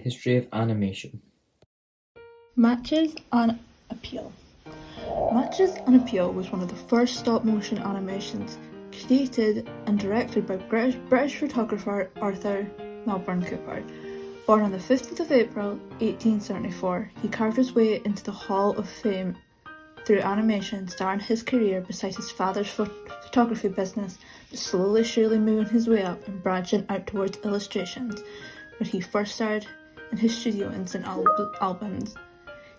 history of animation. Matches on Appeal. Matches on Appeal was one of the first stop-motion animations created and directed by British photographer Arthur Melbourne Cooper. Born on the 15th of April 1874, he carved his way into the Hall of Fame through animation, starting his career beside his father's photography business, but slowly surely moving his way up and branching out towards illustrations, where he first started in his studio in St Albans.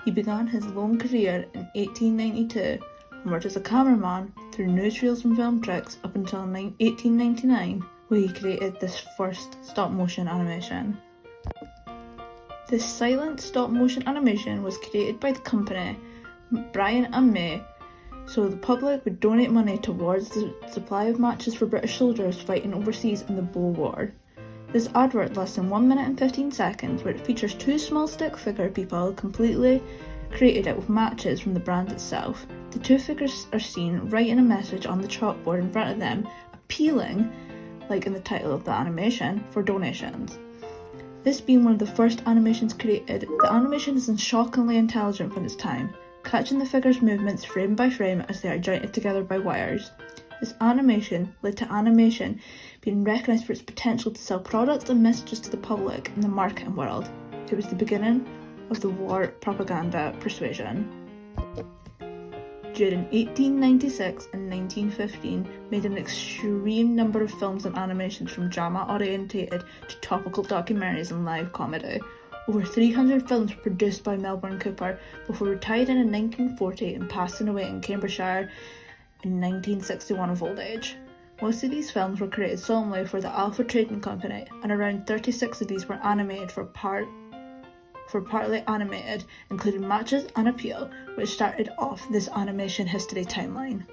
He began his long career in 1892 and worked as a cameraman through newsreels and film tricks up until 1899, where he created this first stop-motion animation. This silent stop-motion animation was created by the company Brian and May, so the public would donate money towards the supply of matches for British soldiers fighting overseas in the Boer War. This advert lasts in 1 minute and 15 seconds, where it features two small stick figure people completely created out of matches from the brand itself. The two figures are seen writing a message on the chalkboard in front of them, appealing, like in the title of the animation, for donations. This being one of the first animations created, the animation is shockingly intelligent for its time, catching the figures' movements frame by frame as they are jointed together by wires. This animation led to animation being recognised for its potential to sell products and messages to the public in the marketing world. It was the beginning of the war propaganda persuasion. During 1896 and 1915, made an extreme number of films and animations, from drama-orientated to topical documentaries and live comedy. Over 300 films were produced by Melbourne Cooper before retiring in 1940 and passing away in Cambridgeshire in 1961 of old age. Most of these films were created solely for the Alpha Trading Company, and around 36 of these were animated partly animated, including Matches on Appeal, which started off this animation history timeline.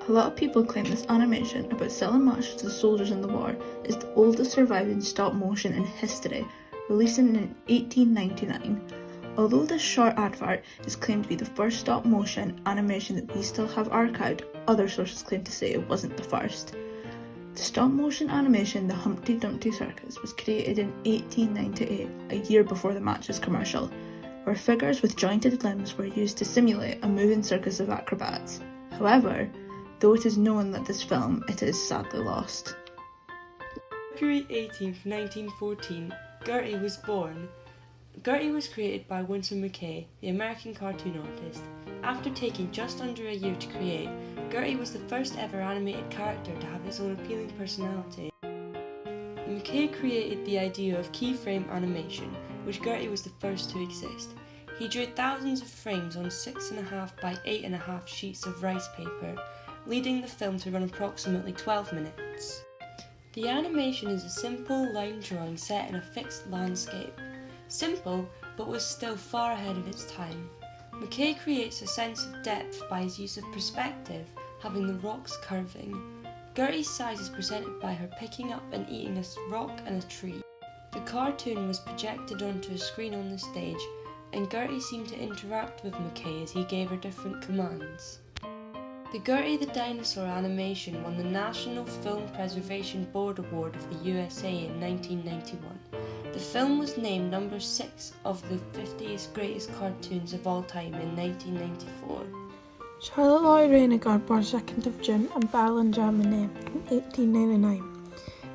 A lot of people claim this animation about selling matches to the soldiers in the war is the oldest surviving stop motion in history, releasing in 1899. Although this short advert is claimed to be the first stop motion animation that we still have archived, other sources claim to say it wasn't the first. The stop motion animation The Humpty Dumpty Circus was created in 1898, a year before the Matches commercial, where figures with jointed limbs were used to simulate a moving circus of acrobats. However, though it is known that this film, it is sadly lost. February 18th, 1914, Gertie was born. Gertie was created by Winsor McCay, the American cartoon artist. After taking just under a year to create, Gertie was the first ever animated character to have its own appealing personality. McCay created the idea of keyframe animation, which Gertie was the first to exist. He drew thousands of frames on 6.5 by 8.5 sheets of rice paper, leading the film to run approximately 12 minutes. The animation is a simple line drawing set in a fixed landscape. Simple, but was still far ahead of its time. McCay creates a sense of depth by his use of perspective, having the rocks curving. Gertie's size is presented by her picking up and eating a rock and a tree. The cartoon was projected onto a screen on the stage, and Gertie seemed to interact with McCay as he gave her different commands. The Gertie the Dinosaur animation won the National Film Preservation Board Award of the USA in 1991. The film was named number 6 of the 50th greatest cartoons of all time in 1994. Charlotte Lotte Reiniger, born 2nd of June in Berlin, Germany in 1899.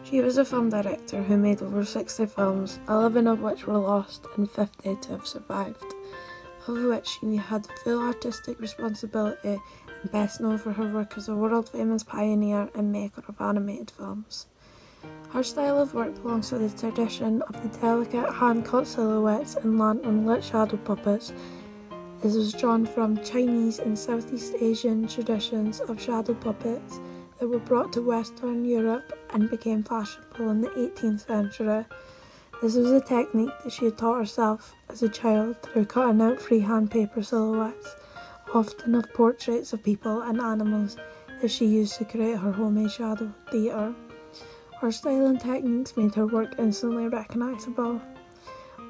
She was a film director who made over 60 films, 11 of which were lost and 50 to have survived, of which she had full artistic responsibility and best known for her work as a world-famous pioneer and maker of animated films. Her style of work belongs to the tradition of the delicate hand-cut silhouettes and lantern-lit shadow puppets. This was drawn from Chinese and Southeast Asian traditions of shadow puppets that were brought to Western Europe and became fashionable in the 18th century. This was a technique that she had taught herself as a child through cutting out freehand paper silhouettes, often of portraits of people and animals, that she used to create her homemade shadow theatre. Her style and techniques made her work instantly recognisable.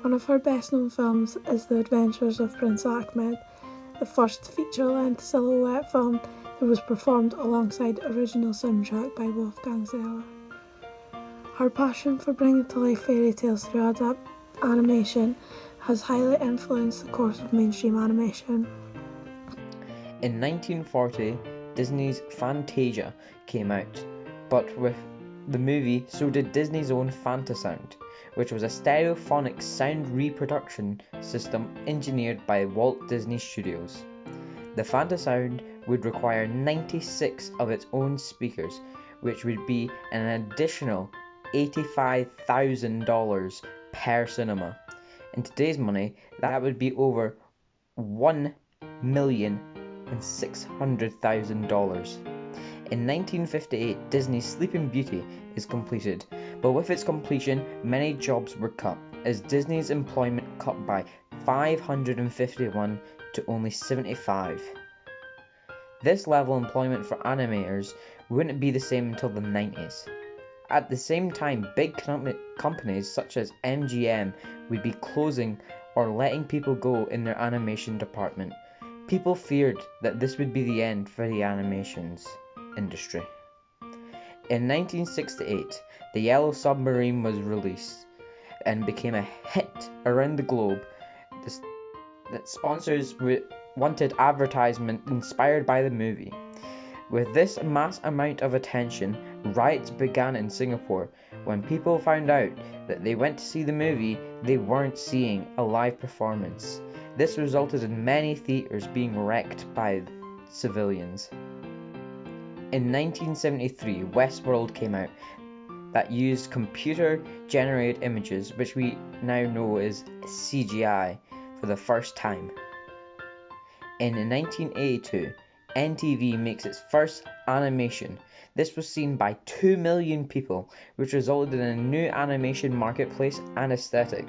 One of her best-known films is The Adventures of Prince Ahmed, the first feature-length silhouette film that was performed alongside original soundtrack by Wolfgang Zeller. Her passion for bringing to life fairy tales through animation has highly influenced the course of mainstream animation. In 1940, Disney's Fantasia came out, but with the movie, so did Disney's own Fantasound, which was a stereophonic sound reproduction system engineered by Walt Disney Studios. The Fantasound would require 96 of its own speakers, which would be an additional $85,000 per cinema. In today's money, that would be over $1,600,000. In 1958, Disney's Sleeping Beauty is completed, but with its completion, many jobs were cut, as Disney's employment cut by 551 to only 75. This level of employment for animators wouldn't be the same until the 90s. At the same time, big companies such as MGM would be closing or letting people go in their animation department. People feared that this would be the end for the animations industry. In 1968, The Yellow Submarine was released and became a hit around the globe. That sponsors wanted advertisement inspired by the movie. With this mass amount of attention, riots began in Singapore when people found out that they went to see the movie, they weren't seeing a live performance. This resulted in many theaters being wrecked by civilians. In 1973, Westworld came out that used computer-generated images, which we now know as CGI, for the first time. In 1982, NTV makes its first animation. This was seen by 2 million people, which resulted in a new animation marketplace and aesthetic.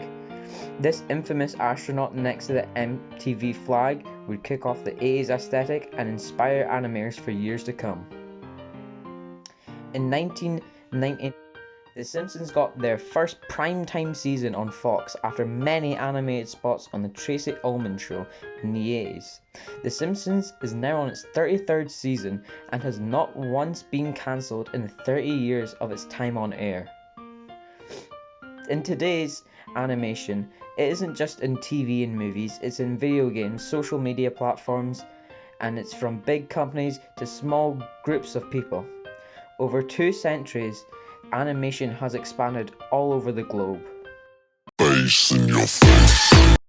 This infamous astronaut next to the MTV flag would kick off the 80s aesthetic and inspire animators for years to come. In 1990, The Simpsons got their first primetime season on Fox after many animated spots on the Tracy Ullman Show in the 80s. The Simpsons is now on its 33rd season and has not once been cancelled in the 30 years of its time on air. In today's animation, it isn't just in TV and movies, it's in video games, social media platforms, and it's from big companies to small groups of people. Over 2 centuries, animation has expanded all over the globe. Face in your face.